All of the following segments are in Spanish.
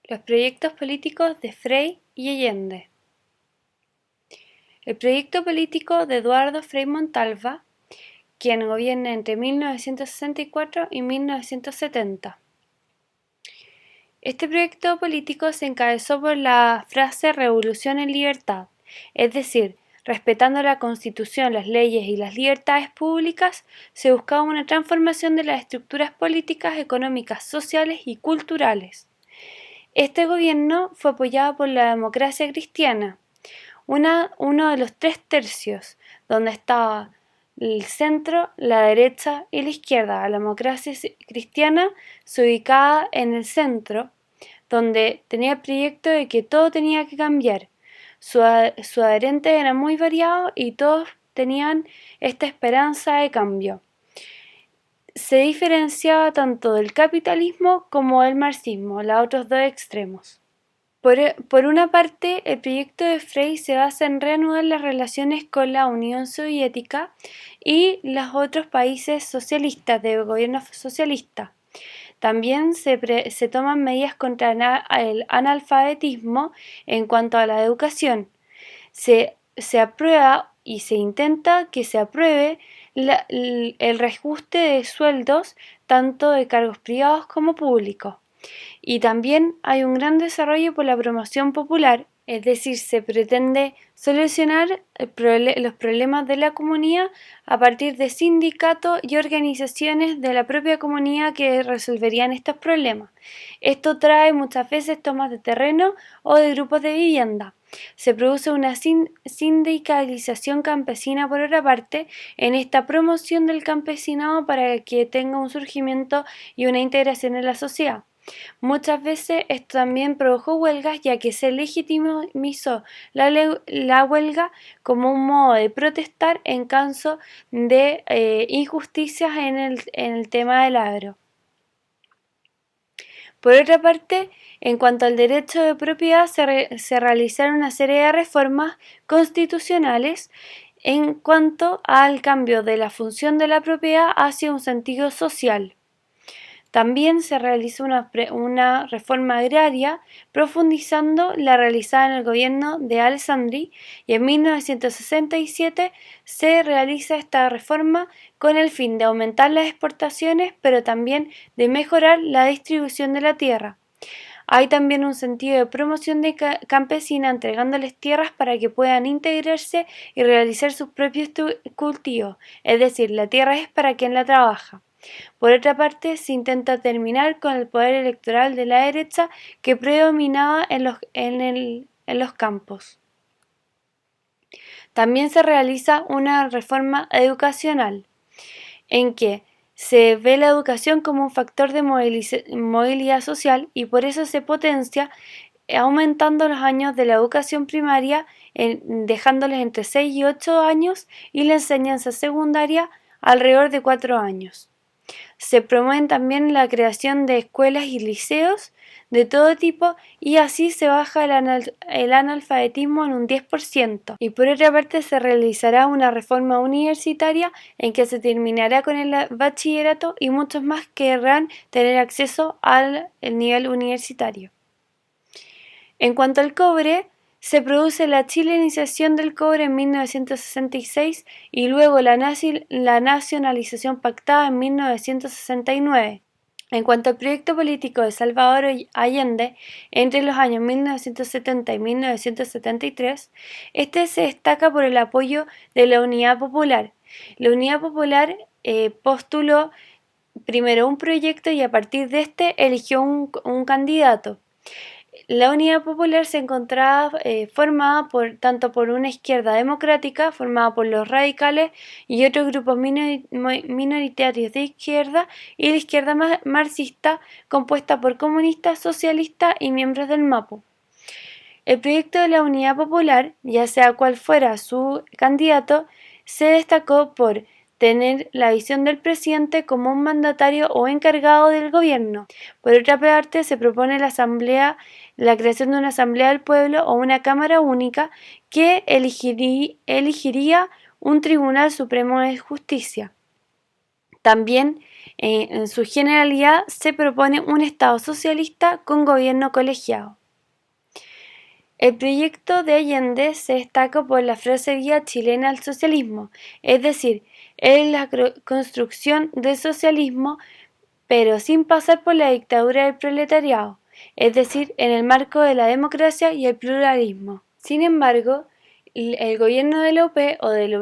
Los proyectos políticos de Frei y Allende. El proyecto político de Eduardo Frei Montalva, quien gobierna entre 1964 y 1970. Este proyecto político se encabezó por la frase "revolución en libertad", es decir, respetando la Constitución, las leyes y las libertades públicas, se buscaba una transformación de las estructuras políticas, económicas, sociales y culturales. Este gobierno fue apoyado por la democracia cristiana, uno de los 3/3, donde estaba el centro, la derecha y la izquierda. La democracia cristiana se ubicaba en el centro, donde tenía el proyecto de que todo tenía que cambiar. Sus adherentes eran muy variados y todos tenían esta esperanza de cambio. Se diferenciaba tanto del capitalismo como del marxismo, los otros dos extremos. Por una parte, el proyecto de Frei se basa en reanudar las relaciones con la Unión Soviética y los otros países socialistas de gobierno socialista. También se toman medidas contra el analfabetismo en cuanto a la educación. Se aprueba y se intenta que se apruebe el reajuste de sueldos tanto de cargos privados como públicos. Y también hay un gran desarrollo por la promoción popular, es decir, se pretende solucionar los problemas de la comunidad a partir de sindicatos y organizaciones de la propia comunidad que resolverían estos problemas. Esto trae muchas veces tomas de terreno o de grupos de vivienda. Se produce una sindicalización campesina por otra parte en esta promoción del campesinado para que tenga un surgimiento y una integración en la sociedad. Muchas veces esto también produjo huelgas, ya que se legitimizó la huelga como un modo de protestar en caso de injusticias en el tema del agro. Por otra parte, en cuanto al derecho de propiedad, se realizaron una serie de reformas constitucionales en cuanto al cambio de la función de la propiedad hacia un sentido social. También se realizó una reforma agraria profundizando la realizada en el gobierno de Alessandri, y en 1967 se realiza esta reforma con el fin de aumentar las exportaciones, pero también de mejorar la distribución de la tierra. Hay también un sentido de promoción de campesina, entregándoles tierras para que puedan integrarse y realizar sus propios cultivos, es decir, la tierra es para quien la trabaja. Por otra parte, se intenta terminar con el poder electoral de la derecha que predominaba en los campos. También se realiza una reforma educacional, en que se ve la educación como un factor de movilidad social y por eso se potencia aumentando los años de la educación primaria, dejándoles entre 6 y 8 años y la enseñanza secundaria alrededor de 4 años. Se promueve también la creación de escuelas y liceos de todo tipo y así se baja el analfabetismo en un 10%. Y por otra parte se realizará una reforma universitaria en que se terminará con el bachillerato y muchos más querrán tener acceso al nivel universitario. En cuanto al cobre, se produce la chilenización del cobre en 1966 y luego la nacionalización pactada en 1969. En cuanto al proyecto político de Salvador Allende, entre los años 1970 y 1973, este se destaca por el apoyo de la Unidad Popular. La Unidad Popular postuló primero un proyecto y a partir de este eligió un candidato. La Unidad Popular se encontraba formada tanto por una izquierda democrática, formada por los radicales y otros grupos minoritarios de izquierda, y la izquierda marxista, compuesta por comunistas, socialistas y miembros del MAPU. El proyecto de la Unidad Popular, ya sea cual fuera su candidato, se destacó por tener la visión del presidente como un mandatario o encargado del gobierno. Por otra parte, se propone la creación de una asamblea del pueblo o una cámara única que elegiría un tribunal supremo de justicia. También En su generalidad se propone un Estado socialista con gobierno colegiado. El proyecto de Allende se destaca por la frase vía chilena al socialismo, es decir, es la construcción del socialismo pero sin pasar por la dictadura del proletariado, es decir, en el marco de la democracia y el pluralismo. Sin embargo, el gobierno de la UP o de la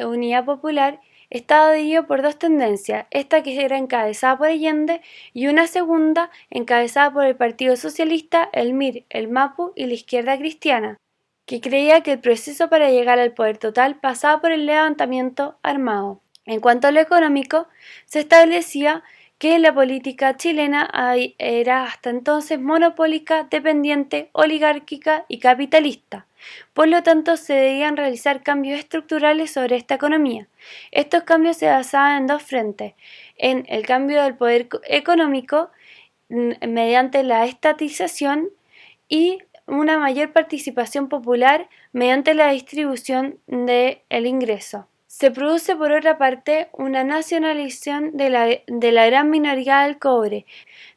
Unidad Popular estaba dividido por dos tendencias, esta que era encabezada por Allende y una segunda encabezada por el Partido Socialista, el MIR, el MAPU y la izquierda cristiana, que creía que el proceso para llegar al poder total pasaba por el levantamiento armado. En cuanto a lo económico, se establecía que la política chilena era hasta entonces monopólica, dependiente, oligárquica y capitalista. Por lo tanto, se debían realizar cambios estructurales sobre esta economía. Estos cambios se basaban en dos frentes: en el cambio del poder económico mediante la estatización y una mayor participación popular mediante la distribución del ingreso. Se produce por otra parte una nacionalización de la gran minería del cobre.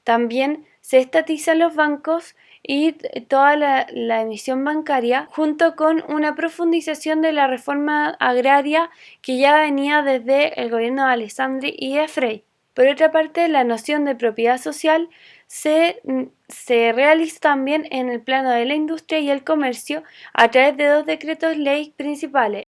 También se estatizan los bancos y toda la emisión bancaria, junto con una profundización de la reforma agraria que ya venía desde el gobierno de Alessandri y de Frei. Por otra parte, la noción de propiedad social se realiza también en el plano de la industria y el comercio a través de dos decretos ley principales,